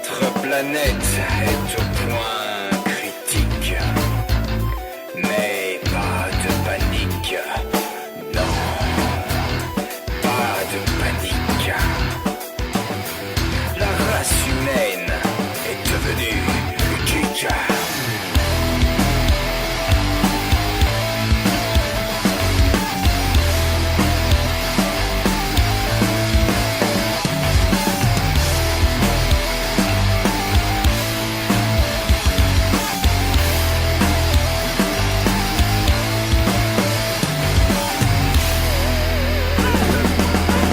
Notre planète est au point critique. Mais pas de panique. Non, pas de panique. La race humaine est devenue geek.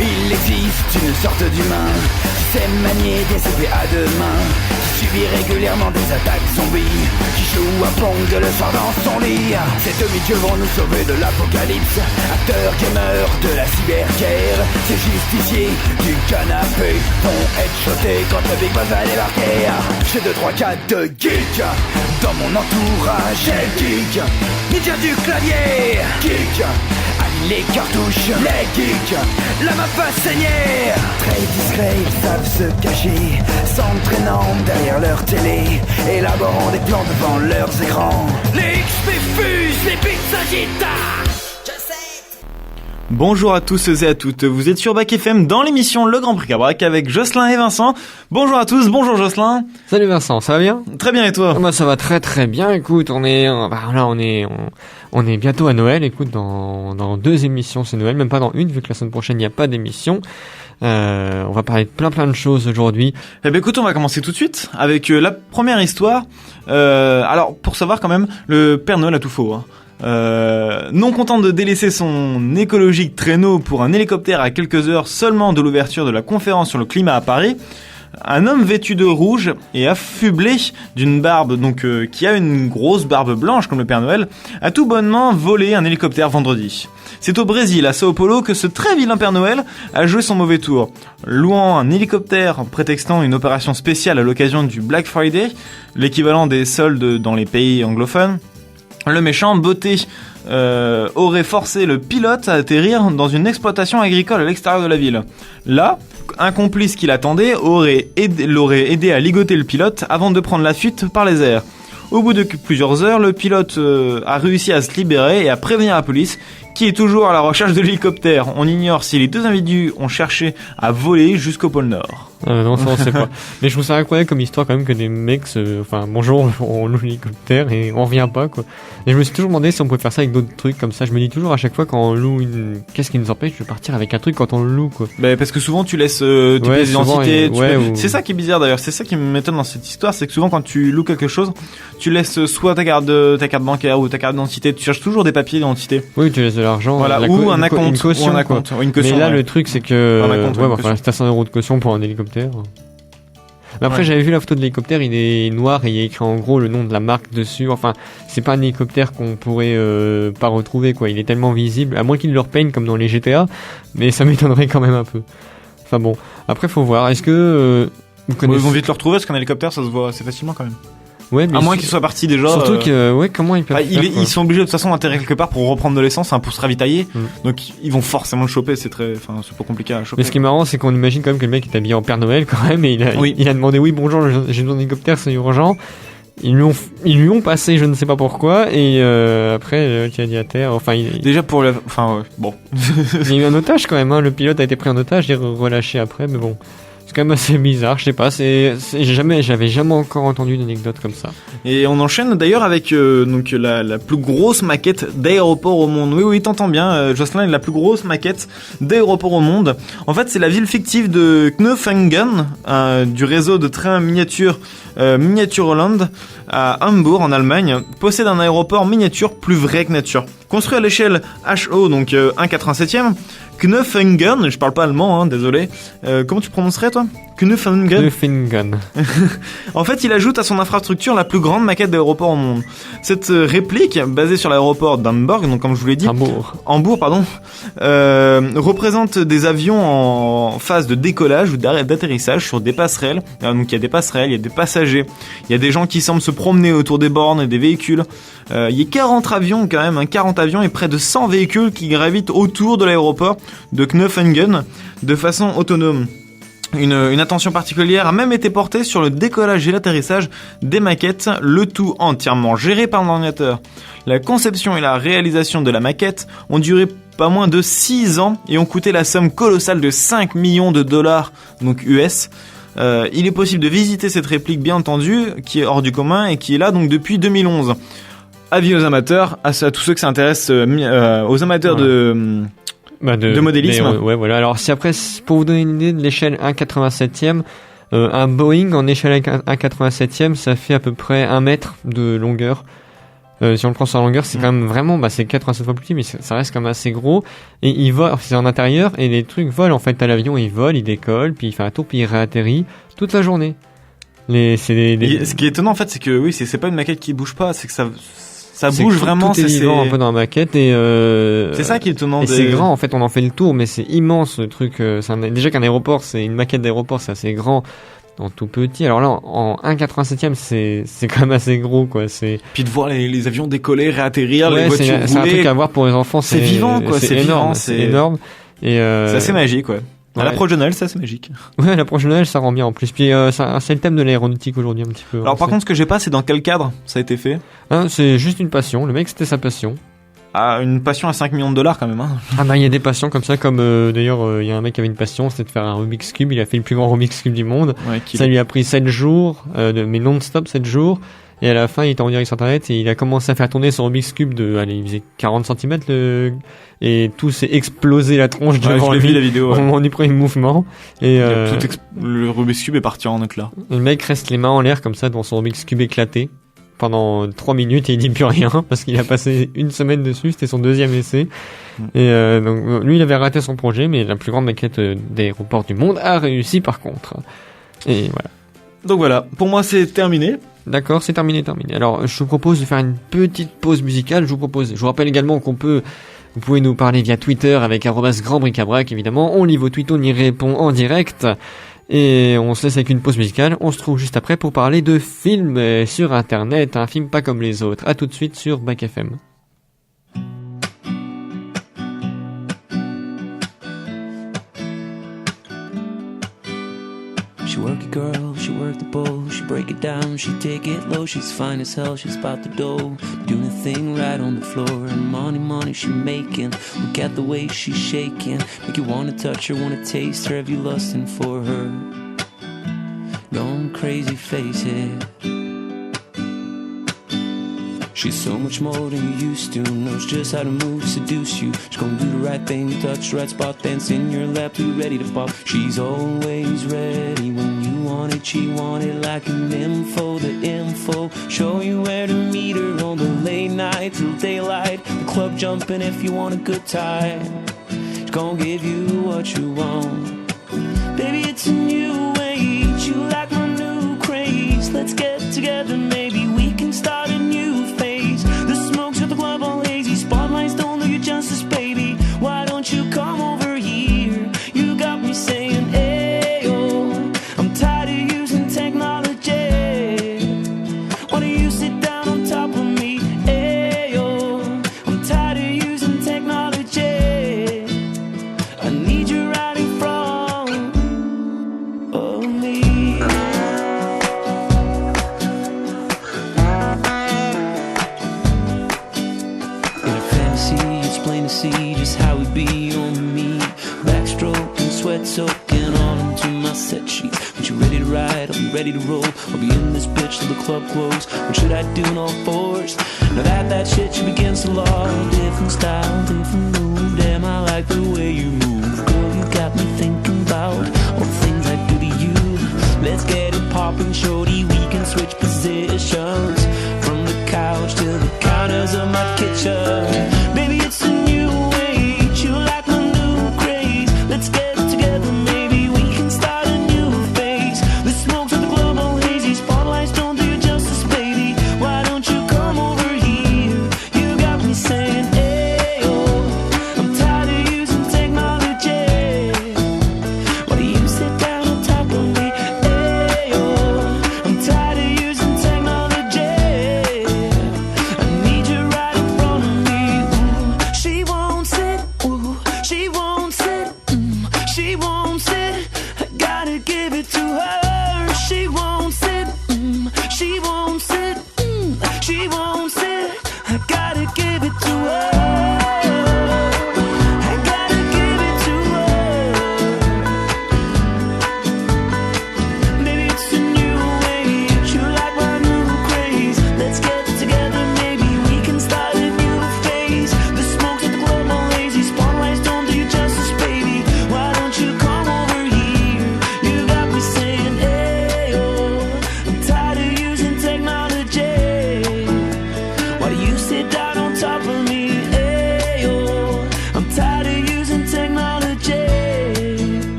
Il existe une sorte d'humain qui sait manier des épées à deux mains, qui subit régulièrement des attaques zombies, qui joue à Pong le soir dans son lit. Ces demi-dieux vont nous sauver de l'apocalypse, acteurs gamers de la cyberguerre. Ces justiciers du canapé vont headshoter quand le Big Boss va débarquer. J'ai 2, 3, 4 de geeks dans mon entourage. J'ai geek, ninja du clavier, geek, les cartouches, les geeks, la map va saigner. Très discrets, ils savent se cacher, s'entraînant derrière leur télé, élaborant des plans devant leurs écrans. Les XP fusent, les bits s'agitent. Bonjour à tous et à toutes, vous êtes sur Bac FM dans l'émission Le Grand Prix Cabrac avec Jocelyn et Vincent. Bonjour à tous, bonjour Jocelyn. Salut Vincent, ça va bien ? Très bien et toi ? Bah ça va très très bien, écoute, on est bientôt à Noël, écoute, dans 2 émissions c'est Noël, même pas dans une vu que la semaine prochaine il n'y a pas d'émission. On va parler de plein de choses aujourd'hui. Eh ben écoute, on va commencer tout de suite avec la première histoire. Alors pour savoir quand même, le Père Noël a tout faux, hein. Non content de délaisser son écologique traîneau pour un hélicoptère à quelques heures seulement de l'ouverture de la conférence sur le climat à Paris, un homme vêtu de rouge et affublé d'une barbe, qui a une grosse barbe blanche comme le Père Noël, a tout bonnement volé un hélicoptère vendredi. C'est au Brésil, à Sao Paulo, que ce très vilain Père Noël a joué son mauvais tour. Louant un hélicoptère, prétextant une opération spéciale à l'occasion du Black Friday, l'équivalent des soldes dans les pays anglophones, le méchant botté aurait forcé le pilote à atterrir dans une exploitation agricole à l'extérieur de la ville. Là, un complice qui l'attendait l'aurait aidé à ligoter le pilote avant de prendre la fuite par les airs. Au bout de plusieurs heures, le pilote a réussi à se libérer et à prévenir la police, qui est toujours à la recherche de l'hélicoptère. On ignore si les 2 individus ont cherché à voler jusqu'au pôle Nord. Non, ça on sait pas. Mais je trouve ça incroyable comme histoire quand même que des mecs bonjour, on loue l'hélicoptère et on revient pas, quoi. Et je me suis toujours demandé si on pouvait faire ça avec d'autres trucs comme ça. Je me dis toujours à chaque fois quand on loue qu'est-ce qui nous empêche de partir avec un truc quand on le loue, quoi. Bah, parce que souvent tu laisses tes pièces d'identité. Ou... C'est ça qui est bizarre d'ailleurs. C'est ça qui m'étonne dans cette histoire, c'est que souvent quand tu loues quelque chose, tu laisses soit ta carte bancaire ou ta carte d'identité. Tu cherches toujours des papiers d'identité. Oui, tu laisses de l'argent. Voilà, ou un acompte. Une caution. Mais là, le truc, c'est que, c'était 100 € de caution pour un hélicoptère. Mais après, j'avais vu la photo de l'hélicoptère, il est noir et il y a écrit en gros le nom de la marque dessus. Enfin, c'est pas un hélicoptère qu'on pourrait pas retrouver, quoi. Il est tellement visible, à moins qu'il le repeigne comme dans les GTA, mais ça m'étonnerait quand même un peu. Enfin bon, après faut voir. Est-ce que vous connaissez... Ils vont vite le retrouver parce qu'un hélicoptère, ça se voit assez facilement quand même. Ouais, mais à moins qu'ils soient partis déjà. Surtout que, comment ils peuvent ils sont obligés de toute façon d'atterrir quelque part pour reprendre de l'essence, pour se ravitailler. Donc ils vont forcément le choper, c'est pas compliqué à choper. Mais ce qui est marrant, c'est qu'on imagine quand même que le mec est habillé en Père Noël quand même, et il a demandé oui bonjour, j'ai besoin d'hélicoptère, c'est urgent. Ils lui ont passé, je ne sais pas pourquoi, et après tu as dit à terre. Déjà pour bon. Il y a eu un otage quand même, hein. Le pilote a été pris en otage, il est relâché après, mais bon. C'est quand même assez bizarre, je sais pas, j'avais jamais encore entendu une anecdote comme ça. Et on enchaîne d'ailleurs avec la plus grosse maquette d'aéroport au monde. Oui, t'entends bien, Jocelyn, la plus grosse maquette d'aéroport au monde. En fait, c'est la ville fictive de Knöfungen, du réseau de trains miniature Holland à Hambourg en Allemagne, possède un aéroport miniature plus vrai que nature. Construit à l'échelle HO, donc 1/87e, Knöfungen, je parle pas allemand, désolé. Comment tu prononcerais toi ? Knöfungen. En fait, il ajoute à son infrastructure la plus grande maquette d'aéroport au monde. Cette réplique, basée sur l'aéroport d'Hamburg, donc comme je vous l'ai dit, Hambourg, représente des avions en phase de décollage ou d'atterrissage sur des passerelles. Donc il y a des passerelles, il y a des passagers, il y a des gens qui semblent se promener autour des bornes et des véhicules. Il y a 40 avions quand même, 40 avions et près de 100 véhicules qui gravitent autour de l'aéroport de Knöfungen de façon autonome. Une attention particulière a même été portée sur le décollage et l'atterrissage des maquettes, le tout entièrement géré par l'ordinateur. La conception et la réalisation de la maquette ont duré pas moins de 6 ans et ont coûté la somme colossale de 5 millions de dollars, donc US. Il est possible de visiter cette réplique, bien entendu, qui est hors du commun et qui est là donc depuis 2011. Avis aux amateurs, à tous ceux que ça intéresse, aux amateurs de modélisme. Ouais, voilà. Alors, si après, pour vous donner une idée de l'échelle 1,87e, un Boeing en échelle 1,87e, ça fait à peu près 1 mètre de longueur. Si on le prend sur la longueur, c'est quand même vraiment, c'est 87 fois plus petit, mais ça reste quand même assez gros. Et il vole, c'est en intérieur, et les trucs volent, en fait, à l'avion, il vole, il décolle, puis il fait un tour, puis il réatterrit toute la journée. Ce qui est étonnant, en fait, c'est que, oui, c'est pas une maquette qui bouge pas, c'est que ça bouge vraiment. Tout est vivant un peu dans la maquette et c'est ça qui est étonnant. Et c'est grand, en fait, on en fait le tour, mais c'est immense le truc. Déjà qu'un aéroport, c'est une maquette d'aéroport, c'est assez grand, en tout petit. Alors là, en 1,87e, c'est quand même assez gros, quoi. Puis de voir les avions décoller, réatterrir, les voitures rouler. C'est un truc à voir pour les enfants. C'est vivant, quoi. C'est énorme. C'est énorme. Et c'est assez magique, quoi. À l'approche de Noël, ça c'est magique. Ouais, l'approche de Noël, ça rend bien en plus. Puis c'est le thème de l'aéronautique aujourd'hui un petit peu. Alors par contre, ce que j'ai pas, c'est dans quel cadre ça a été fait. C'est juste une passion. Le mec, c'était sa passion. Ah, une passion à 5 millions de dollars quand même. Hein. Ah bah il y a des passions comme ça, comme d'ailleurs il y a un mec qui avait une passion, c'était de faire un Rubik's Cube. Il a fait le plus grand Rubik's Cube du monde. Ouais, ça lui a pris 7 jours, mais non-stop 7 jours. Et à la fin, il était en direct sur internet et il a commencé à faire tourner son Rubik's Cube il faisait 40 cm et tout s'est explosé la tronche devant lui. J'ai vu la vidéo. Au moment du premier mouvement. Et le Rubik's Cube est parti en éclats. Le mec reste les mains en l'air comme ça devant son Rubik's Cube éclaté pendant 3 minutes et il dit plus rien parce qu'il a passé une semaine dessus, c'était son 2e essai. Et donc lui il avait raté son projet, mais la plus grande maquette d'aéroport du monde a réussi par contre. Et voilà. Donc voilà, pour moi c'est terminé. D'accord, c'est terminé. Alors, je vous propose de faire une petite pause musicale. Je vous rappelle également vous pouvez nous parler via Twitter avec @grandbricabrac, évidemment. On lit vos tweets, on y répond en direct. Et on se laisse avec une pause musicale. On se trouve juste après pour parler de films sur Internet. Un film pas comme les autres. À tout de suite sur Bac FM. She work it, girl, she work the bowl. She break it down, she take it low. She's fine as hell, she's about the dough. Doing the thing right on the floor. And money she making. Look at the way she's shaking. Make you wanna touch her, wanna taste her. Have you lusting for her? Going crazy, face it. She's so much more than you used to. Knows just how to move, seduce you. She's gonna do the right thing, touch the right spot, dance in your lap, too ready to pop. She's always ready when you want it. She want it like an info, the info. Show you where to meet her on the late night till daylight. The club jumping if you want a good time. She's gonna give you what you want. Baby, it's a new age. You like my new craze. Let's get together, maybe we can start a new phase. The smoke's got the club all hazy. Spotlights don't do you justice, baby. Why don't you come over here? You got me saying, ayo. I'm tired of using technology. Why don't you sit down on top of me? Ayo. I'm tired of using technology. I need you right in front of me. Plain to see just how we be on me. Backstroke and sweat soaking all into my set sheets. When you ready to ride, I'll be ready to roll. I'll be in this bitch till the club close. What should I do in all fours? Now that shit should begin to law. Different style, different move. Damn, I like the way you move. Girl, you got me thinking about all the things I do to you. Let's get it poppin', shorty. We can switch positions from the couch to the counters of my kitchen. Baby, it's a new age. You like my new craze. Let's get together, maybe we can start a new phase. The smoke's at the club all hazy. Spotlights don't do you justice, baby. Why don't you come over here? You got me saying, ayo. I'm tired of using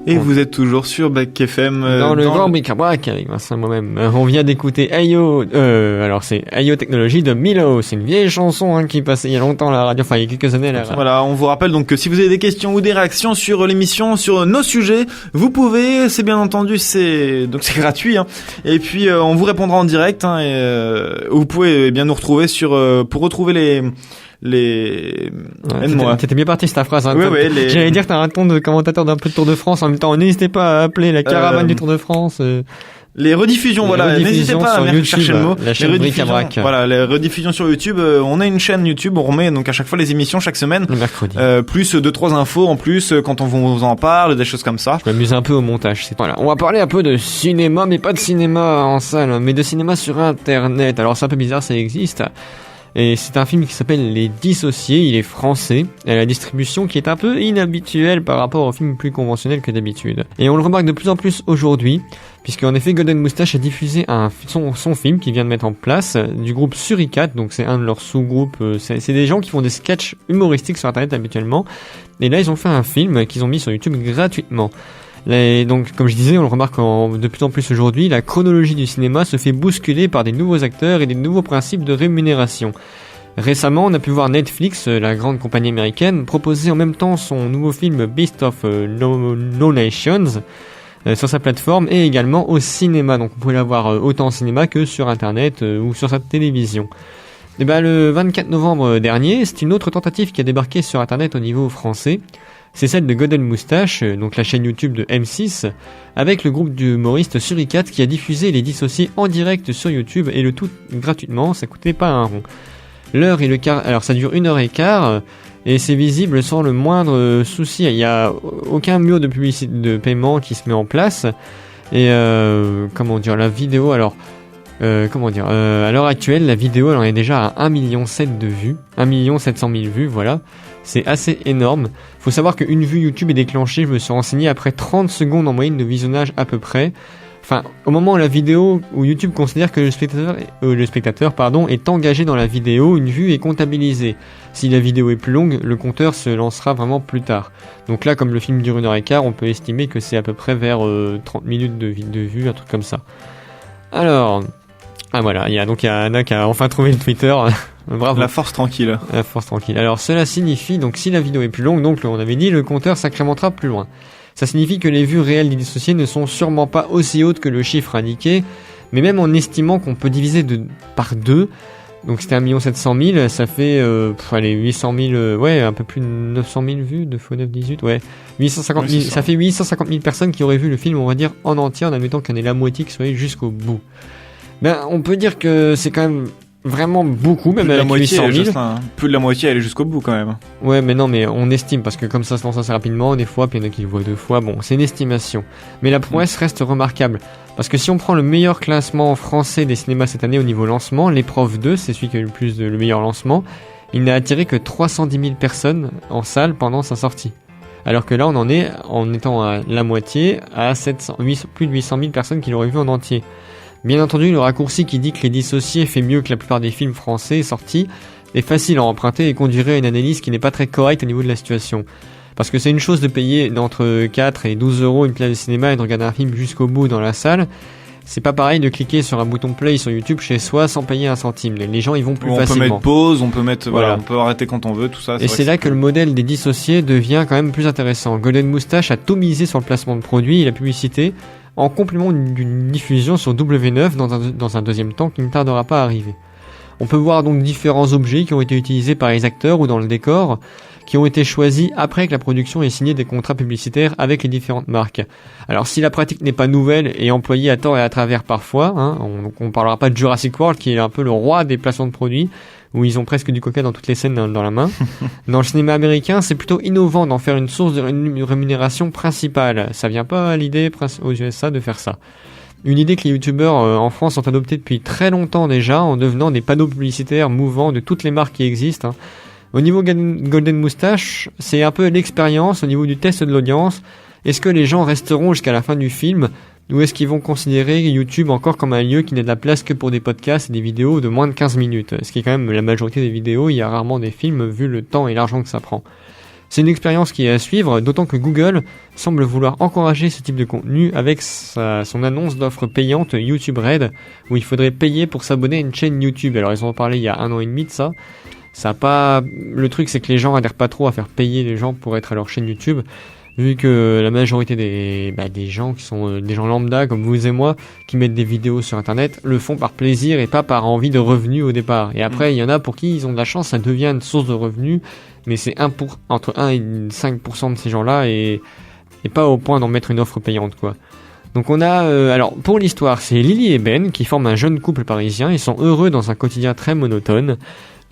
Et vous êtes toujours sur Back FM dans le grand bric-à-brac avec Vincent et moi-même. On vient d'écouter Ayo, alors c'est Ayo Technology de Milo. C'est une vieille chanson qui passait il y a longtemps à la radio, enfin il y a quelques années à la radio. Voilà, on vous rappelle donc que si vous avez des questions ou des réactions sur l'émission, sur nos sujets, vous pouvez, c'est bien entendu, c'est gratuit, hein. Et puis on vous répondra en direct, hein, et vous pouvez bien nous retrouver sur pour retrouver les T'étais bien parti cette phrase, hein. Ouais, J'allais dire que t'as un ton de commentateur d'un peu de Tour de France en même temps. N'hésitez pas à appeler la caravane du Tour de France. Les rediffusions, voilà. N'hésitez pas à chercher le mot. La chaîne Bric-à-Brac. Voilà, les rediffusions sur YouTube. On a une chaîne YouTube. On remet donc à chaque fois les émissions chaque semaine. Le mercredi. Plus 2-3 infos en plus quand on vous en parle, des choses comme ça. Je m'amuse un peu au montage. Voilà. On va parler un peu de cinéma, mais pas de cinéma en salle, mais de cinéma sur Internet. Alors c'est un peu bizarre, ça existe. Et c'est un film qui s'appelle Les Dissociés, il est français, et la distribution qui est un peu inhabituelle par rapport aux films plus conventionnels que d'habitude. Et on le remarque de plus en plus aujourd'hui, puisque en effet Golden Moustache a diffusé son film qu'il vient de mettre en place, du groupe Suricat, donc c'est un de leurs sous-groupes, c'est des gens qui font des sketchs humoristiques sur internet habituellement, et là ils ont fait un film qu'ils ont mis sur YouTube gratuitement. Donc, comme je disais, on le remarque de plus en plus aujourd'hui, la chronologie du cinéma se fait bousculer par des nouveaux acteurs et des nouveaux principes de rémunération. Récemment, on a pu voir Netflix, la grande compagnie américaine, proposer en même temps son nouveau film Beast of No Nations sur sa plateforme et également au cinéma. Donc, vous pouvez l'avoir autant au cinéma que sur Internet ou sur sa télévision. Et le 24 novembre dernier, c'est une autre tentative qui a débarqué sur Internet au niveau français. C'est celle de Golden Moustache, donc la chaîne YouTube de M6, avec le groupe d'humoristes Suricat qui a diffusé Les Dissociés en direct sur YouTube et le tout gratuitement, ça coûtait pas un rond. L'heure et le quart, alors ça dure 1h15 et c'est visible sans le moindre souci, il y a aucun mur de publicité, de paiement qui se met en place et la vidéo alors à l'heure actuelle, la vidéo elle en est déjà à 1,7 million de vues, 1 700 000 vues, voilà. C'est assez énorme. Faut savoir qu'une vue YouTube est déclenchée, je me suis renseigné, après 30 secondes en moyenne de visionnage à peu près. Enfin, au moment où la vidéo, où YouTube considère que le spectateur est engagé dans la vidéo, une vue est comptabilisée. Si la vidéo est plus longue, le compteur se lancera vraiment plus tard. Donc là, comme le film dure 1h15, on peut estimer que c'est à peu près vers 30 minutes de vue, un truc comme ça. Alors... voilà, il y a Anna qui a enfin trouvé le Twitter. Bravo. La force tranquille. La force tranquille. Alors cela signifie, donc si la vidéo est plus longue, donc on avait dit, le compteur s'incrémentera plus loin. Ça signifie que les vues réelles des dissociés ne sont sûrement pas aussi hautes que le chiffre indiqué, mais même en estimant qu'on peut diviser par 2, donc c'était 1 700 000, ça fait 800 000, un peu plus de 900 000 vues, 2 x 9, 18, 850 000, ça fait 850 000 personnes qui auraient vu le film, on va dire, en entier, en admettant qu'il y en ait la moitié qui soit allée jusqu'au bout. On peut dire que c'est quand même vraiment beaucoup, même avec 800 000. Plus de la moitié, elle est jusqu'au bout quand même. Ouais, mais non, mais on estime, parce que comme ça se lance assez rapidement, des fois, puis il y en a qui le voient 2 fois, bon, c'est une estimation. Mais la prouesse reste remarquable. Parce que si on prend le meilleur classement français des cinémas cette année au niveau lancement, L'épreuve 2, c'est celui qui a eu le meilleur lancement, il n'a attiré que 310 000 personnes en salle pendant sa sortie. Alors que là, on en est, en étant à la moitié, à plus de 800 000 personnes qui l'auraient vu en entier. Bien entendu, le raccourci qui dit que Les Dissociés fait mieux que la plupart des films français sortis est facile à emprunter et conduirait à une analyse qui n'est pas très correcte au niveau de la situation. Parce que c'est une chose de payer d'entre 4 et 12 euros une place de cinéma et de regarder un film jusqu'au bout dans la salle. C'est pas pareil de cliquer sur un bouton play sur YouTube chez soi sans payer un centime. Les gens y vont plus facilement. On peut mettre pause, on peut mettre, on peut arrêter quand on veut, tout ça. Et c'est là que le modèle des dissociés devient quand même plus intéressant. Golden Moustache a tout misé sur le placement de produits et la publicité, en complément d'une diffusion sur W9 dans un deuxième temps qui ne tardera pas à arriver. On peut voir donc différents objets qui ont été utilisés par les acteurs ou dans le décor, qui ont été choisis après que la production ait signé des contrats publicitaires avec les différentes marques. Alors si la pratique n'est pas nouvelle et employée à tort et à travers parfois, on parlera pas de Jurassic World qui est un peu le roi des placements de produits, où ils ont presque du coca dans toutes les scènes dans la main. Dans le cinéma américain, c'est plutôt innovant d'en faire une source de rémunération principale. Ça vient pas à l'idée aux USA de faire ça. Une idée que les youtubeurs en France ont adoptée depuis très longtemps déjà, en devenant des panneaux publicitaires mouvants de toutes les marques qui existent. Au niveau Golden Moustache, c'est un peu l'expérience au niveau du test de l'audience. Est-ce que les gens resteront jusqu'à la fin du film, ou est-ce qu'ils vont considérer YouTube encore comme un lieu qui n'a de la place que pour des podcasts et des vidéos de moins de 15 minutes? Ce qui est quand même la majorité des vidéos, il y a rarement des films vu le temps et l'argent que ça prend. C'est une expérience qui est à suivre, d'autant que Google semble vouloir encourager ce type de contenu avec son annonce d'offre payante YouTube Red, où il faudrait payer pour s'abonner à une chaîne YouTube. Alors ils en ont parlé il y a 1 an et demi de ça. Ça a pas. Le truc, c'est que les gens adhèrent pas trop à faire payer les gens pour être à leur chaîne YouTube, vu que la majorité des gens qui sont des gens lambda comme vous et moi, qui mettent des vidéos sur Internet, le font par plaisir et pas par envie de revenus au départ. Et après, il y en a pour qui ils ont de la chance, ça devient une source de revenus, mais c'est entre 1 et 5% de ces gens-là et pas au point d'en mettre une offre payante, quoi. Donc on a, alors pour l'histoire, c'est Lily et Ben qui forment un jeune couple parisien. Ils sont heureux dans un quotidien très monotone,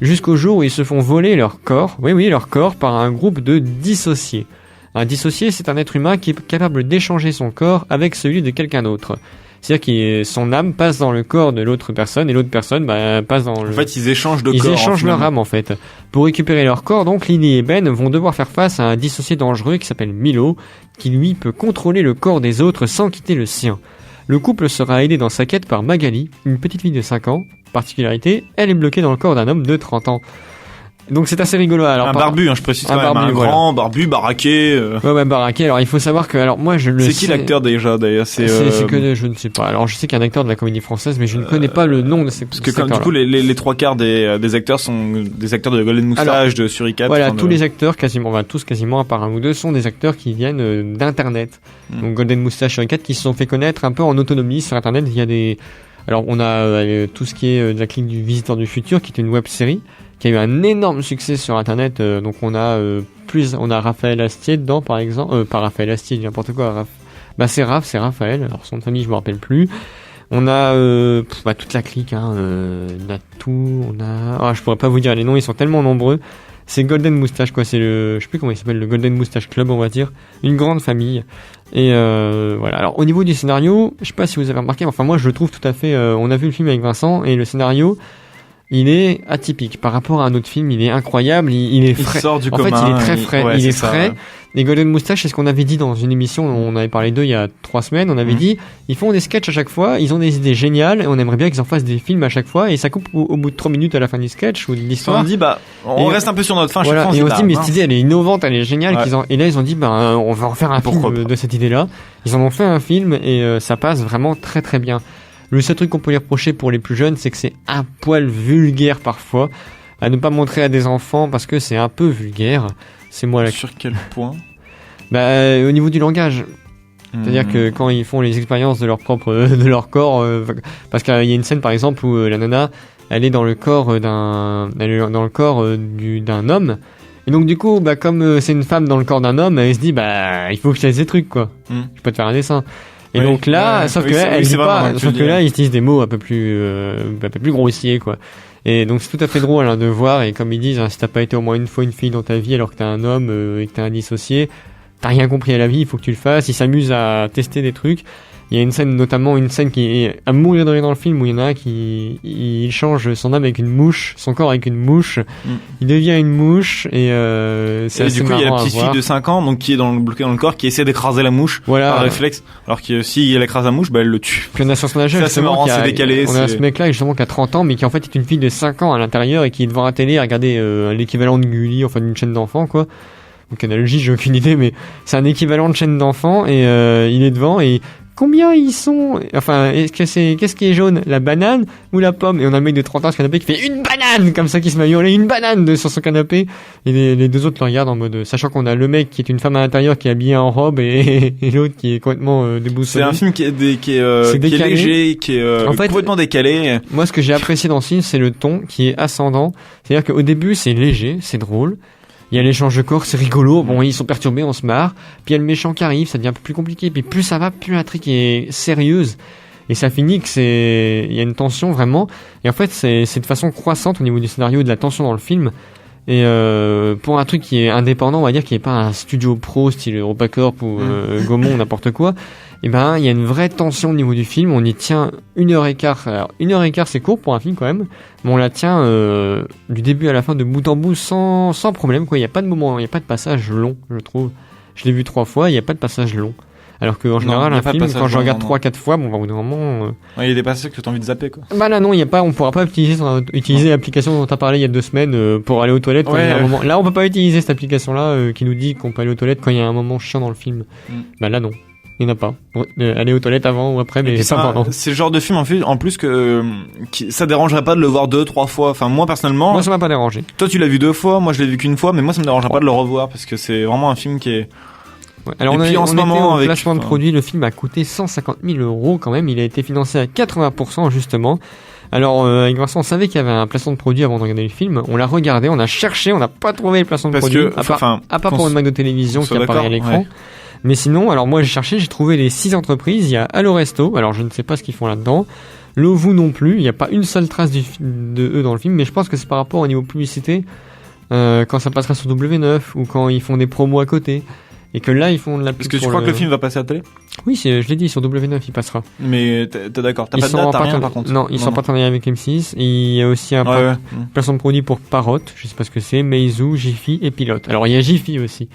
jusqu'au jour où ils se font voler leur corps, leur corps, par un groupe de dissociés. Un dissocié, c'est un être humain qui est capable d'échanger son corps avec celui de quelqu'un d'autre. C'est-à-dire que son âme passe dans le corps de l'autre personne et l'autre personne passe dans le... En fait, ils échangent de corps. Ils échangent leur âme, en fait. Pour récupérer leur corps, donc, Lily et Ben vont devoir faire face à un dissocié dangereux qui s'appelle Milo, qui lui peut contrôler le corps des autres sans quitter le sien. Le couple sera aidé dans sa quête par Magali, une petite fille de 5 ans. Particularité, elle est bloquée dans le corps d'un homme de 30 ans. Donc c'est assez rigolo. Alors, un barbu, je précise quand même, barbu, grand, barbu, baraqué. Ouais, baraqué. Alors il faut savoir que, alors moi je le sais. C'est qui l'acteur déjà d'ailleurs? C'est que je ne sais pas. Alors je sais qu'il y a un acteur de la comédie française, mais je ne connais pas le nom de ces. Parce que comme du coup les 3/4 des acteurs sont des acteurs de Golden Moustache, de Suricat. Voilà, tous les acteurs tous quasiment à part un ou deux sont des acteurs qui viennent d'internet. Donc Golden Moustache, Suricat, qui se sont fait connaître un peu en autonomie sur internet. Il y a des. Alors on a tout ce qui est de la clique du Visiteur du Futur, qui est une web série qui a eu un énorme succès sur internet. Donc on a Raphaël Astier dedans, par exemple, pas Raphaël Astier, n'importe quoi. C'est Raphaël. Alors son nom de famille je me rappelle plus. On a toute la clique, on a tout, je pourrais pas vous dire les noms, ils sont tellement nombreux. C'est Golden Moustache, quoi. C'est je sais plus comment il s'appelle, le Golden Moustache Club, on va dire. Une grande famille. Et voilà. Alors au niveau du scénario, je sais pas si vous avez remarqué, enfin moi je le trouve tout à fait. On a vu le film avec Vincent et le scénario, il est atypique par rapport à un autre film. Il est incroyable, il est frais. Il sort du commun. En fait, il est très frais. Il est frais. Ouais. Les Golden Moustache, c'est ce qu'on avait dit dans une émission. On avait parlé d'eux il y a 3 semaines. On avait dit, ils font des sketchs à chaque fois. Ils ont des idées géniales. Et on aimerait bien qu'ils en fassent des films à chaque fois. Et ça coupe au bout de 3 minutes à la fin du sketch ou de l'histoire. On dit, on reste un peu sur notre fin. Voilà. Chaque fois, et on se dit, mais cette idée, elle est innovante, elle est géniale. Ouais. Et là, ils ont dit, on va en faire un film de cette idée-là. Ils en ont fait un film et ça passe vraiment très très bien. Le seul truc qu'on peut lui reprocher pour les plus jeunes, c'est que c'est un poil vulgaire parfois, à ne pas montrer à des enfants parce que c'est un peu vulgaire. C'est moi là. Sur quel point? Au niveau du langage. C'est-à-dire que quand ils font les expériences de leur corps, parce qu'il y a une scène par exemple où la nana, elle est dans le corps d'un homme. Et donc du coup, comme c'est une femme dans le corps d'un homme, elle se dit il faut que je fasse des trucs, quoi. Je peux te faire un dessin. Et donc là, sauf que là, elle dit pas, sauf que là, ils utilisent des mots un peu plus grossiers, quoi. Et donc c'est tout à fait drôle de voir, et comme ils disent, si t'as pas été au moins une fois une fille dans ta vie alors que t'es un homme et que t'es un dissocié, t'as rien compris à la vie, il faut que tu le fasses. Ils s'amusent à tester des trucs. Il y a une scène qui est à mourir de rire dans le film, où il y en a un il change son âme avec une mouche, son corps avec une mouche. Il devient une mouche et c'est assez marrant à voir. Du coup, il y a la petite fille de 5 ans, donc qui est bloquée dans le corps, qui essaie d'écraser la mouche par réflexe, alors que si elle écrase la mouche, elle le tue. Puis on a sur son âge, c'est assez marrant, c'est décalé. On a ce mec-là justement qui a 30 ans, mais qui en fait est une fille de 5 ans à l'intérieur et qui est devant la télé à regarder l'équivalent de Gulli, enfin d'une chaîne d'enfants, quoi. Donc analogie, j'ai aucune idée, mais c'est un équivalent de chaîne d'enfants et il est devant et combien ils sont, enfin, qu'est-ce qui est jaune, la banane ou la pomme? Et on a un mec de 30 ans sur le canapé qui fait une banane, comme ça, qui se met à hurler une banane sur son canapé. Et les deux autres le regardent en mode, sachant qu'on a le mec qui est une femme à l'intérieur qui est habillée en robe et l'autre qui est complètement déboussolé. C'est un film qui est léger, qui est en fait, complètement décalé. Moi, ce que j'ai apprécié dans ce film, c'est le ton qui est ascendant. C'est-à-dire qu'au début, c'est léger, c'est drôle. Il y a l'échange de corps, c'est rigolo. Bon, ils sont perturbés, on se marre. Puis il y a le méchant qui arrive, ça devient un peu plus compliqué. Puis plus ça va, plus l'intrigue est sérieuse. Et ça finit il y a une tension vraiment. Et en fait, c'est de façon croissante au niveau du scénario et de la tension dans le film. Et pour un truc qui est indépendant, on va dire, qui est pas un studio pro style EuropaCorp ou Gaumont ou n'importe quoi, il y a une vraie tension au niveau du film. On y tient 1h15. Alors 1h15, c'est court pour un film quand même, mais on la tient du début à la fin de bout en bout sans problème, quoi. Il y a pas de moment, il y a pas de passage long, je trouve. Je l'ai vu 3 fois, il y a pas de passage long. Alors que en général, un film, quand je regarde 3-4 fois, bon, bah, au bout d'un moment, il y a des passages que t'as envie de zapper, quoi. Bah là, non, on pourra pas utiliser l'application dont t'as parlé il y a 2 semaines, pour aller aux toilettes quand il y a un moment. Là, on peut pas utiliser cette application-là, qui nous dit qu'on peut aller aux toilettes quand il y a un moment chiant dans le film. Bah là, non. Il n'y en a pas. Aller aux toilettes avant ou après, mais c'est pas c'est le genre de film en plus que ça dérangerait pas de le voir 2-3 fois. Enfin, moi personnellement. Moi, ça m'a pas dérangé. Toi, tu l'as vu 2 fois, moi je l'ai vu qu'une fois, mais moi ça me dérangerait pas de le revoir parce que c'est vraiment un film qui est. Ouais. Alors, on était au placement de produit, le film a coûté 150 000 € quand même. Il a été financé à 80% justement. Alors, avec Vincent, on savait qu'il y avait un placement de produit avant de regarder le film. On l'a regardé, on a cherché, on n'a pas trouvé le placement de produit. À part pour une marque de télévision qui apparaît à l'écran. Ouais. Mais sinon, alors moi j'ai cherché, j'ai trouvé les 6 entreprises. Il y a Allo Resto, alors je ne sais pas ce qu'ils font là-dedans. Lovu non plus, il n'y a pas une seule trace de eux dans le film, mais je pense que c'est par rapport au niveau publicité, quand ça passera sur W9 ou quand ils font des promos à côté. Et que là ils font de la pub. Est-ce que tu crois que le film va passer à la télé? Oui, je l'ai dit, sur W9 il passera. Mais t'es d'accord, t'as pas de date, t'as rien par contre? Non, ils sont en partenariat avec M6, et il y a aussi un placement de produit pour Parrot, je sais pas ce que c'est, Meizu, Jiffy et Pilote. Alors il y a Jiffy aussi.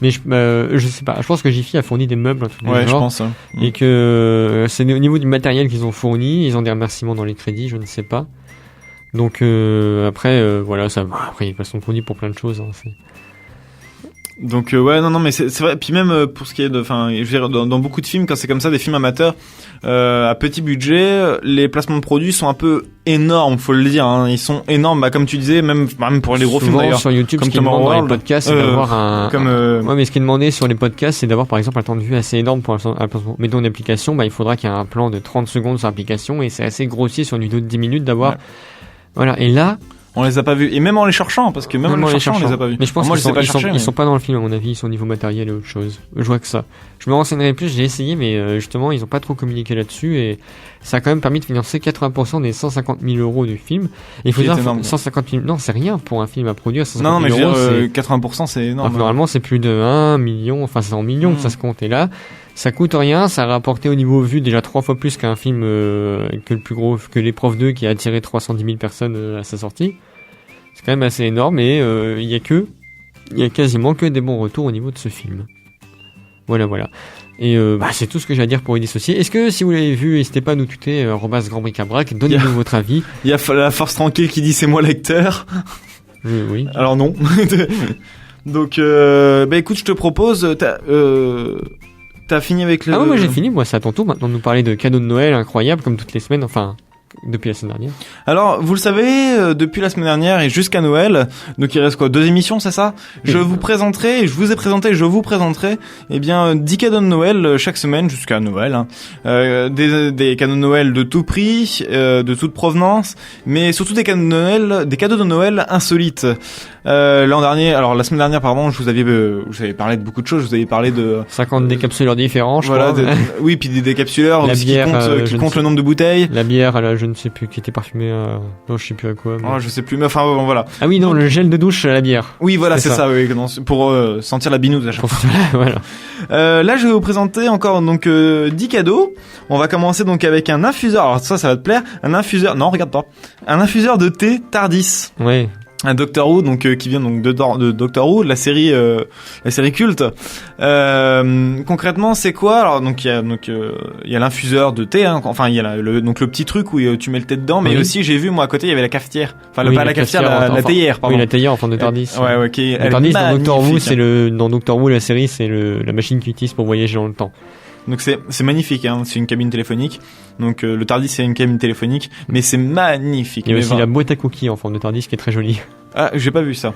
Mais je sais pas, je pense que Jiffy a fourni des meubles, un truc du genre. Je pense. Et que c'est au niveau du matériel qu'ils ont fourni, ils ont des remerciements dans les crédits, je ne sais pas. Donc après voilà, ça après ils passent son produit pour plein de choses, hein, c'est... Donc non mais c'est vrai, puis même pour ce qui est de, enfin je veux dire, dans beaucoup de films, quand c'est comme ça, des films amateurs à petit budget, les placements de produits sont un peu énormes, faut le dire, hein. Ils sont énormes, bah comme tu disais, même pour les gros films d'ailleurs. Sur YouTube, ce qui est demandé dans les podcasts, c'est d'avoir ouais, mais ce qui est demandé sur les podcasts, c'est d'avoir par exemple un temps de vue assez énorme pour mettons une application, bah il faudra qu'il y ait un plan de 30 secondes sur l'application, et c'est assez grossier sur une vidéo de 10 minutes d'avoir voilà, et là on les a pas vus, et même en les cherchant, parce que même en les cherchant, on les a pas vus. Mais je pense qu'ils sont pas dans le film, à mon avis, ils sont au niveau matériel et autre chose. Je vois que ça. Je me renseignerai plus, j'ai essayé, mais justement, ils ont pas trop communiqué là-dessus, et ça a quand même permis de financer 80% des 150 000 € du film. Et il faut dire, 150 000, non, c'est rien pour un film à produire, 150 000 €. Non, mais 80%, c'est énorme. Enfin, normalement, c'est plus de 1 million, enfin, c'est en millions que ça se compte. Et là, ça coûte rien, ça a rapporté au niveau vu déjà 3 fois plus qu'un film, que le plus gros, que L'épreuve 2 qui a attiré 310 000 personnes à sa sortie. C'est quand même assez énorme, et il y a quasiment que des bons retours au niveau de ce film. Voilà. Et c'est tout ce que j'ai à dire pour y dissocier. Est-ce que si vous l'avez vu, n'hésitez pas à nous tuter @grandbricabrac, donnez-nous votre avis. Il y a la force tranquille qui dit c'est moi lecteur. Oui. Alors non. Donc écoute, je te propose, t'as fini avec le... Ah ouais, moi j'ai fini, moi c'est à ton tour maintenant de nous parler de cadeaux de Noël incroyables comme toutes les semaines, enfin... Depuis la semaine dernière. Alors, vous le savez, depuis la semaine dernière et jusqu'à Noël, donc il reste quoi, 2 émissions, c'est ça? Je vous présenterai, je vous présenterai, 10 cadeaux de Noël chaque semaine jusqu'à Noël, hein. Des cadeaux de Noël de tout prix, de toute provenance, mais surtout des cadeaux de Noël insolites. L'an dernier, alors la semaine dernière, pardon, je vous avais parlé de beaucoup de choses, je vous avais parlé de 50 décapsuleurs différents, je crois. Oui, puis des décapsuleurs aussi qui comptent le nombre de bouteilles. La bière, je ne sais plus, qui était parfumée non, je sais plus à quoi. Mais... Oh, je sais plus, mais enfin bon, voilà. Ah oui, non, le gel de douche à la bière. Oui, voilà, c'est ça, oui, pour sentir la binouse à chaque fois. Voilà. Là, je vais vous présenter encore 10 cadeaux. On va commencer donc avec un infuseur. Alors ça va te plaire. Un infuseur. Non, regarde pas. Un infuseur de thé Tardis. Ouais. Un Doctor Who, qui vient donc de Doctor Who, la série culte. Concrètement, c'est quoi? Alors il y a l'infuseur de thé, hein. Enfin il y a le petit truc où tu mets le thé dedans, mais aussi j'ai vu moi à côté il y avait la cafetière. Enfin pas la cafetière, la théière, pardon. Oui, la théière en forme de Tardis. Ouais, ok. La Tardis dans Doctor Who, dans Doctor Who la série, c'est la machine qu'ils utilisent pour voyager dans le temps. Donc c'est magnifique, hein. C'est une cabine téléphonique. Donc le Tardis c'est une cabine téléphonique, mais c'est magnifique. Il y a aussi la boîte à cookies en forme de Tardis qui est très jolie. Ah, j'ai pas vu ça.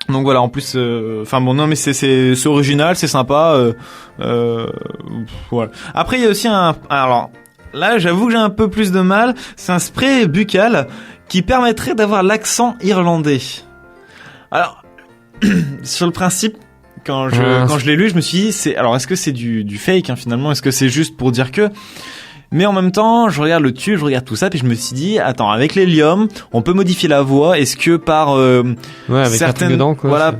Donc voilà, en plus, non mais c'est original, c'est sympa. Voilà. Après il y a aussi alors là j'avoue que j'ai un peu plus de mal. C'est un spray buccal qui permettrait d'avoir l'accent irlandais. Alors sur le principe. Quand je l'ai lu, je me suis dit, est-ce que c'est du fake, hein, finalement? Est-ce que c'est juste pour dire que? Mais en même temps, je regarde le tube, je regarde tout ça, puis je me suis dit, attends, avec l'hélium, on peut modifier la voix. Est-ce que par avec certaines dedans, quoi, voilà,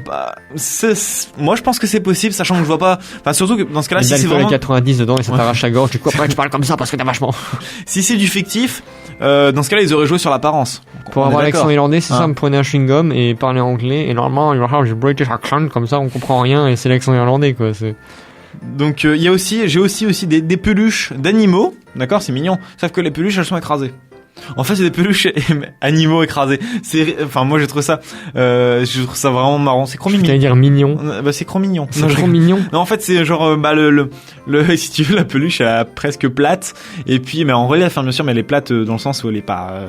moi je pense que c'est possible, sachant que je vois pas. Enfin, surtout que dans ce cas-là, si c'est vraiment 90 dedans et ça t'arrache la gorge, du coup après tu parles comme ça parce que t'as vachement. Si c'est du fictif, dans ce cas-là, ils auraient joué sur l'apparence. Pour avoir l'accent irlandais, c'est ça, me prenez un chewing-gum et parler anglais, et normalement, il y aura du British accent, comme ça on comprend rien et c'est l'accent irlandais, quoi. Donc j'ai aussi des peluches d'animaux, d'accord, c'est mignon. Sauf que les peluches elles sont écrasées. En fait, c'est des peluches animaux écrasés. Enfin, moi, je trouve ça vraiment marrant. C'est trop mignon. J'allais dire mignon. Bah, c'est trop mignon. C'est trop mignon. Non, en fait, c'est genre, si tu veux, la peluche, elle est presque plate. Et puis, mais en relief, bien sûr, mais elle est plate dans le sens où elle est pas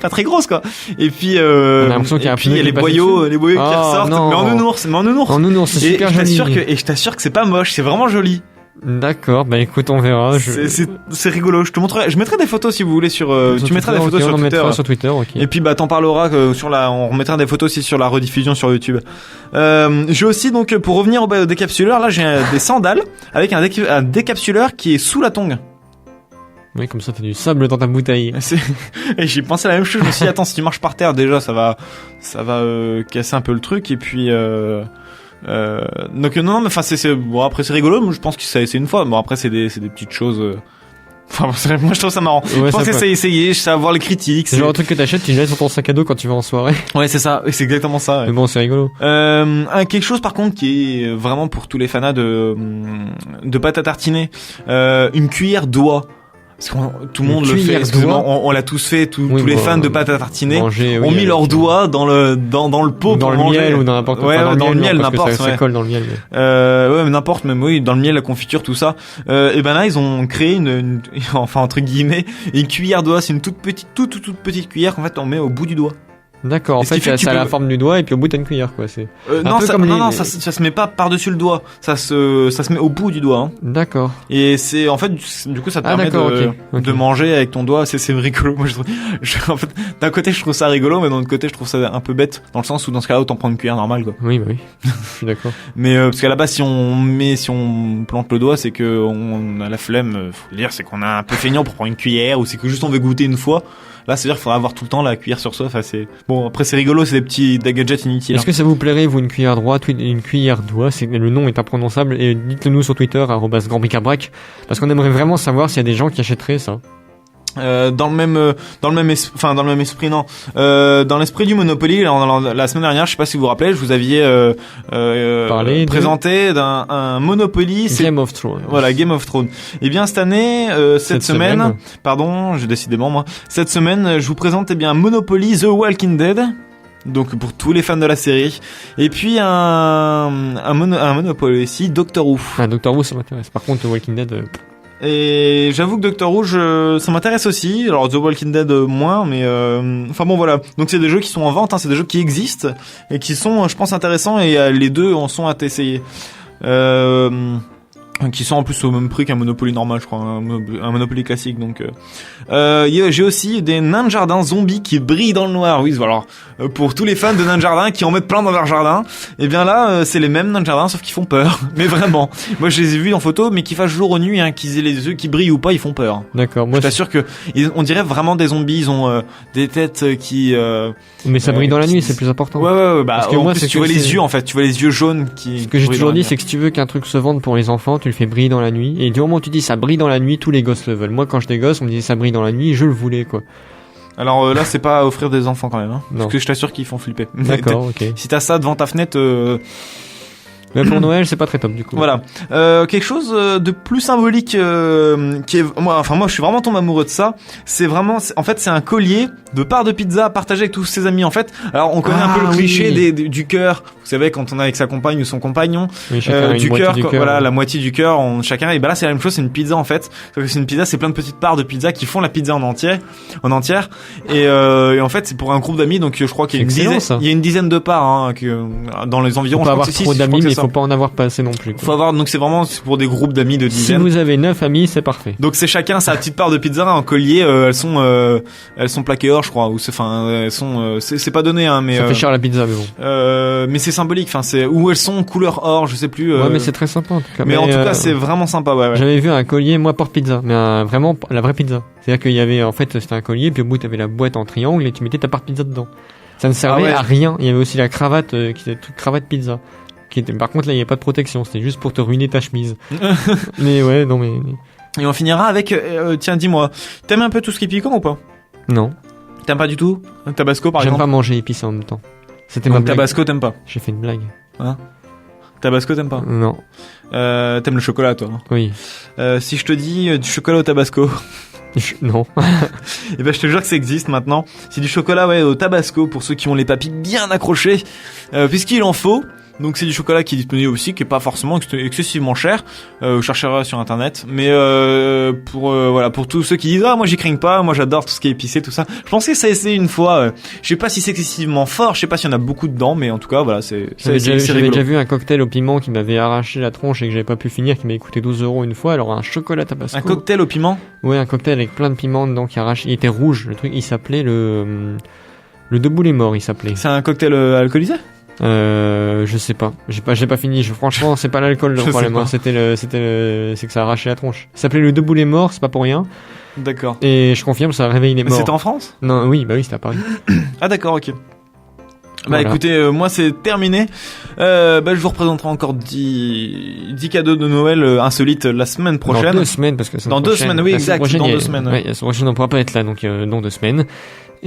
très grosse, quoi. Et puis, on a l'impression qu'il y a un puis, il y a les boyaux qui ressortent. Non. Mais en nounours. En nounours, c'est super joli. Et je t'assure que c'est pas moche. C'est vraiment joli. D'accord, bah écoute, on verra. C'est rigolo. Je mettrai des photos si vous voulez sur. Tu mettras des photos sur Twitter. Ok. Et puis t'en parleras on remettra des photos aussi sur la rediffusion sur YouTube. J'ai aussi donc pour revenir au décapsuleur, là j'ai des sandales avec un décapsuleur qui est sous la tongue. Oui, comme ça t'as du sable dans ta bouteille. Et j'ai pensé la même chose. Je me suis dit attends, si tu marches par terre déjà ça va casser un peu le truc et puis. Donc non mais enfin bon après c'est rigolo, mais je pense que c'est une fois. Bon après c'est des petites choses. Enfin moi je trouve ça marrant. Ouais, je pense que c'est essayer, savoir les critiques. C'est genre un truc que t'achètes, tu le mets sur ton sac à dos quand tu vas en soirée. Ouais c'est ça, c'est exactement ça. Ouais. Mais bon c'est rigolo. Quelque chose par contre qui est vraiment pour tous les fanas de pâte à tartiner, une cuillère d'oie. Parce que tout le monde le fait, on l'a tous fait, tous les fans de pâte à tartiner ont mis leurs doigts dans le pot dans pour le manger. Miel ou dans n'importe quoi. Ouais, dans le miel, n'importe. Ça colle dans le miel. Ouais, mais n'importe, même oui, dans le miel, la confiture, tout ça. Et ben là, ils ont créé enfin entre guillemets, une cuillère d'oie. C'est une toute petite cuillère qu'en fait on met au bout du doigt. D'accord, en fait, ça a la forme du doigt et puis au bout t'as une cuillère quoi, c'est. Non, ça se met pas par-dessus le doigt, ça se met au bout du doigt. Hein. D'accord. Et c'est en fait du coup ça te permet de manger avec ton doigt, c'est rigolo. Moi en fait d'un côté je trouve ça rigolo, mais d'un autre côté je trouve ça un peu bête dans le sens où dans ce cas-là autant prendre une cuillère normale quoi. Oui, bah oui. Je suis d'accord. Mais parce qu'à la base si on plante le doigt, c'est que on a la flemme, faut le dire, c'est qu'on a un peu feignant pour prendre une cuillère ou c'est que juste on veut goûter une fois. Là, c'est-à-dire qu'il faudra avoir tout le temps la cuillère sur soi. Enfin, bon. Après, c'est rigolo, c'est des gadgets inutiles. Est-ce que ça vous plairait, vous, une cuillère droite, une cuillère d'oie? Le nom est imprononçable. Et dites-le nous sur Twitter, @grandbricabrac. Parce qu'on aimerait vraiment savoir s'il y a des gens qui achèteraient ça. Dans le même esprit, non. Dans l'esprit du Monopoly, la semaine dernière, je sais pas si vous vous rappelez, je vous aviez présenté un Monopoly. Game of Thrones. Voilà, Game of Thrones. Et bien cette année, cette semaine, pardon, j'ai décidément moi. Cette semaine, je vous présente Monopoly The Walking Dead. Donc pour tous les fans de la série. Et puis un Monopoly aussi, Doctor Who. Ah, Doctor Who, ça m'intéresse. Par contre, The Walking Dead. Et j'avoue que Doctor Who, ça m'intéresse aussi. Alors The Walking Dead moins, mais enfin bon voilà. Donc c'est des jeux qui sont en vente, hein, c'est des jeux qui existent et qui sont, je pense, intéressants. Et les deux en sont à essayer. Qui sont en plus au même prix qu'un Monopoly normal, je crois, un Monopoly classique. Donc, j'ai aussi des nains de jardin zombies qui brillent dans le noir. Oui, alors pour tous les fans de nains de jardin qui en mettent plein dans leur jardin, et bien là, c'est les mêmes nains de jardin, sauf qu'ils font peur. Mais vraiment, moi je les ai vus en photo, mais qu'ils fassent jour ou nuit, hein, qu'ils aient les yeux qui brillent ou pas, ils font peur. D'accord. Moi, je t'assure que on dirait vraiment des zombies. Ils ont des têtes qui. Mais ça brille dans la nuit, c'est plus important. Ouais. Bah, parce que moi, tu vois les yeux en fait, tu vois les yeux jaunes qui. Ce que j'ai toujours dit, c'est que si tu veux qu'un truc se vende pour les enfants, tu le fais briller dans la nuit. Et du moment où tu dis ça brille dans la nuit, tous les gosses le veulent. Moi, quand j'étais gosse, on me disait ça brille dans la nuit, je le voulais, quoi. Alors là, c'est pas à offrir des enfants quand même, hein. Parce que je t'assure qu'ils font flipper. D'accord, ok. Si t'as ça devant ta fenêtre. Mais pour Noël, c'est pas très top du coup. Voilà. Quelque chose de plus symbolique qui est moi je suis vraiment tombé amoureux de ça. C'est vraiment en fait c'est un collier de part de pizza partagé avec tous ses amis en fait. Alors on connaît un peu le cliché du cœur. Vous savez quand on est avec sa compagne ou son compagnon, oui, du cœur, voilà, la moitié du cœur, chacun et ben là c'est la même chose, c'est une pizza en fait. Sauf que c'est une pizza, c'est plein de petites parts de pizza qui font la pizza en entière et en fait c'est pour un groupe d'amis donc je crois qu'il y a une dizaine de parts hein, dans les environs. On peut avoir trop d'amis mais faut pas en avoir pas assez non plus. Faut avoir donc c'est pour des groupes d'amis de dizaines. Si vous avez 9 amis, c'est parfait. Donc c'est chacun sa petite part de pizza en collier, elles sont plaquées or je crois ou c'est pas donné hein mais ça fait cher la pizza mais bon. Mais c'est symbolique ou elles sont couleur or, je sais plus Ouais mais c'est très sympa en tout cas. Mais en tout cas, c'est vraiment sympa ouais. J'avais vu un collier moi porte pizza mais vraiment la vraie pizza. C'est-à-dire qu'il y avait en fait c'était un collier puis au bout tu avais la boîte en triangle et tu mettais ta part pizza dedans. Ça ne servait à rien. Il y avait aussi la cravate qui était toute cravate pizza. Par contre là il n'y avait pas de protection, c'était juste pour te ruiner ta chemise. Mais ouais non mais. Et on finira avec tiens dis-moi, t'aimes un peu tout ce qui est piquant ou pas? Non. T'aimes pas du tout? Un tabasco par exemple? J'aime pas manger épicé en même temps. C'était ma blague. Tabasco t'aimes pas? J'ai fait une blague. Hein? Tabasco, t'aimes pas? Non. T'aimes le chocolat, toi? Oui. Si je te dis du chocolat au Tabasco. Non. Et ben je te jure que ça existe maintenant. C'est du chocolat au Tabasco pour ceux qui ont les papilles bien accrochées, puisqu'il en faut. Donc c'est du chocolat qui est disponible aussi, qui est pas forcément excessivement cher. Vous chercherez sur internet. Mais pour tous ceux qui disent moi j'y craigne pas, moi j'adore tout ce qui est épicé, tout ça. Je pensais que ça essayé une fois. Je sais pas si c'est excessivement fort, je sais pas s'il y en a beaucoup dedans, mais en tout cas voilà j'avais déjà vu un cocktail au piment qui m'avait arraché la tronche et que j'avais pas pu finir, qui m'avait coûté 12€ une fois. Alors un chocolat Tabasco. Un cocktail au piment? Ouais, un cocktail avec plein de piment dedans qui arrache. Il était rouge, le truc. Il s'appelait le Debout les morts. Il s'appelait. C'est un cocktail alcoolisé? Je sais pas. J'ai pas fini. Franchement, c'est pas l'alcool le problème. Hein. C'est que ça a arraché la tronche. Ça s'appelait le Debout les morts. C'est pas pour rien. D'accord. Et je confirme, ça a réveillé les morts. C'était en France? Non, oui, c'était à Paris. Ah d'accord, ok. Voilà. Bah écoutez, moi c'est terminé. Je vous représenterai encore 10 cadeaux de Noël insolites la semaine prochaine. Dans 2 semaines, parce que dans 2 semaines, oui, exact. Dans 2 semaines. Ouais, la semaine prochaine on pourra pas être là, donc dans 2 semaines.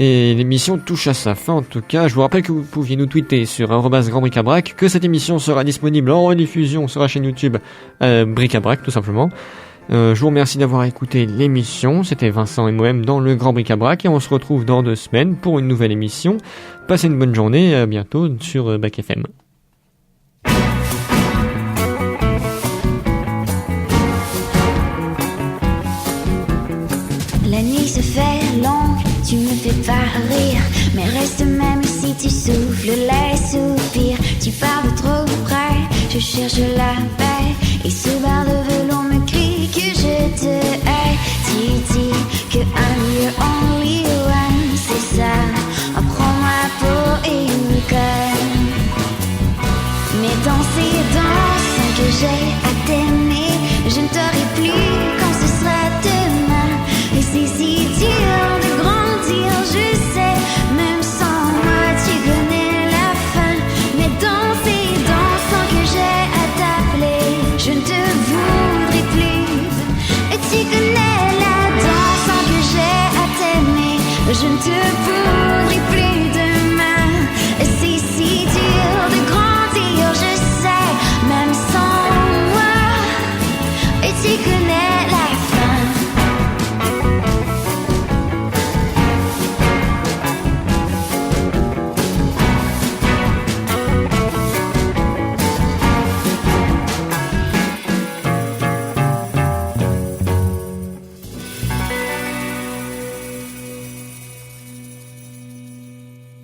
Et l'émission touche à sa fin. En tout cas, je vous rappelle que vous pouviez nous tweeter sur @grandbricabrac, que cette émission sera disponible en rediffusion sur la chaîne YouTube Bricabrac, tout simplement. Je vous remercie d'avoir écouté l'émission. C'était Vincent et Mohem dans le Grand Bricabrac et on se retrouve dans 2 semaines pour une nouvelle émission. Passez une bonne journée, à bientôt sur Bac FM. La nuit se fait longue, tu me fais pas rire, mais reste même si tu souffles les soupirs. Tu parles trop près, je cherche la paix, et ce bar de velours me crie que je te hais. Tu dis que I'm your only one, c'est ça, prends-moi pour une conne. Mais dans ces danses que j'ai à t'aimer, je ne t'aurais